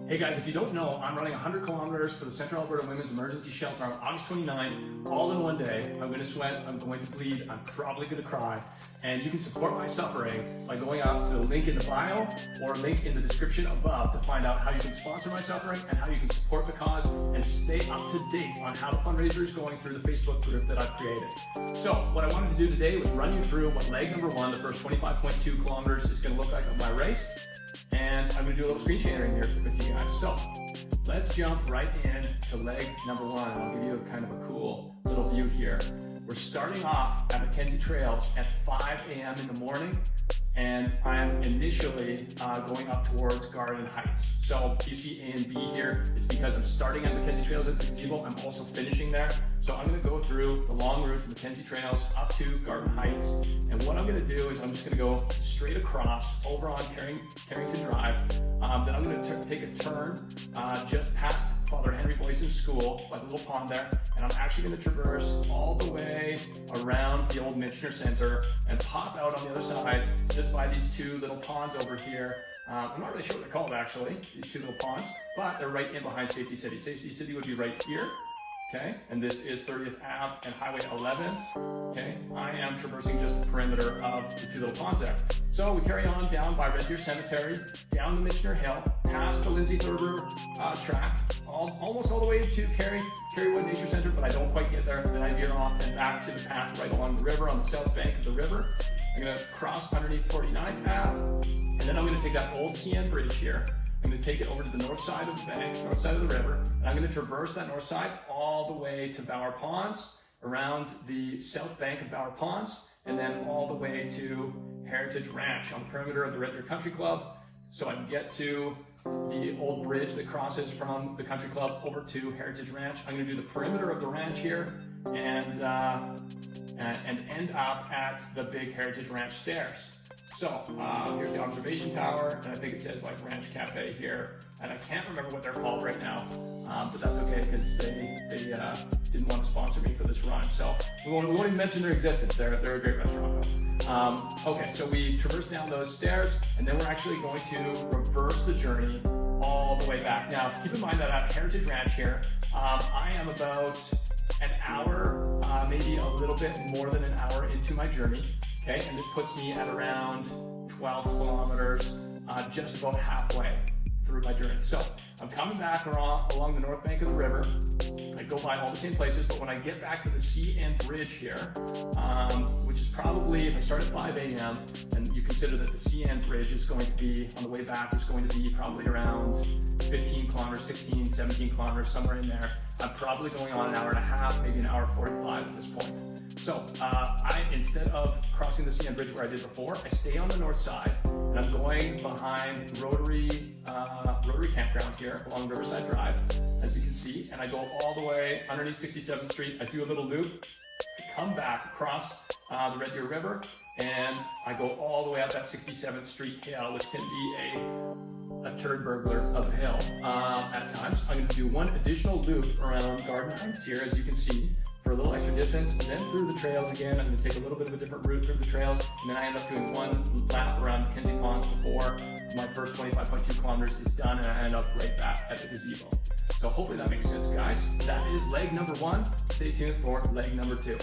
Hey guys, if you don't know, I'm running 100 kilometers for the Central Alberta Women's Emergency Shelter on August 29, all in one day. I'm going to sweat, I'm going to bleed, I'm probably going to cry. And you can support my suffering by going out to the link in the bio or a link in the description above to find out how you can sponsor my suffering and how you can support the cause and stay up to date on how the fundraiser is going through the Facebook group that I've created. So what I wanted to do today was run you through what leg number 1, the first 25.2 kilometers, is going to look like of my race. And I'm going to do a little screen sharing here with you guys. So let's jump right in to leg number 1. I'll give you a kind of a cool little view here. We're starting off at Mackenzie Trails at 5 a.m. in the morning, and I'm initially going up towards Garden Heights. So you see A and B here is because I'm starting at Mackenzie Trails at the gazebo. I'm also finishing there. So I'm going to go through the long route from Mackenzie Trails up to Garden Heights. And what I'm going to do is I'm just going to go straight across over on Carrington Drive. Then I'm going to take a turn just past Father Henry Boyson's school by the little pond there. And I'm actually going to traverse all the way around the old Michener Center and pop out on the other side just by these two little ponds over here. I'm not really sure what they're called actually, these two little ponds, but they're right in behind Safety City. Safety City would be right here. Okay, and this is 30th Ave and Highway 11. Okay, I am traversing just the perimeter of the two little ponds there. So we carry on down by Red Deer Cemetery, down the Michener Hill, past the Lindsay Thurber track, almost all the way to Kerrywood Nature Center, but I don't quite get there. Then I veer off and back to the path right along the river on the south bank of the river. I'm going to cross underneath 49th Ave, and then I'm going to take that old CN bridge here. I'm going to take it over to the north side of the bank, north side of the river, and I'm going to traverse that north side all the way to Bower Ponds, around the south bank of Bower Ponds, and then all the way to Heritage Ranch on the perimeter of the Red Deer Country Club, so I can get to the old bridge that crosses from the country club over to Heritage Ranch. I'm going to do the perimeter of the ranch here and end up at the big Heritage Ranch stairs. So here's the observation tower, and I think it says like Ranch Cafe here, and I can't remember what they're called right now, but that's okay because they didn't want to sponsor me for this run, so we won't even mention their existence. They're a great restaurant though. Okay, so we traverse down those stairs, and then we're actually going to reverse the journey all the way back. Now, keep in mind that at Heritage Ranch here, I am about an hour, maybe a little bit more than an hour into my journey. Okay, and this puts me at around 12 kilometers, just about halfway through my journey. So I'm coming back along the north bank of the river. I go by all the same places, but when I get back to the CN bridge here, which is probably, if I start at 5 a.m., and you consider that the CN bridge is going to be, on the way back, is going to be probably around 15 kilometers, 16, 17 kilometers, somewhere in there. I'm probably going on an hour and a half, maybe an hour 45 at this point. So instead of crossing the CN bridge where I did before, I stay on the north side, and I'm going behind Rotary Campground here along Riverside Drive, as you can see, and I go all the way underneath 67th Street. I do a little loop, I come back across the Red Deer River, and I go all the way up that 67th Street hill, which can be a turd burglar of a hill at times. I'm going to do one additional loop around Garden Heights here, as you can see, for a little extra distance, and then through the trails again. I'm going to take a little bit of a different route through the trails, and then I end up doing one lap around Mackenzie Ponds before my first 25.2 kilometers is done, and I end up right back at the gazebo. So hopefully that makes sense, guys. That is leg number 1. Stay tuned for leg number 2.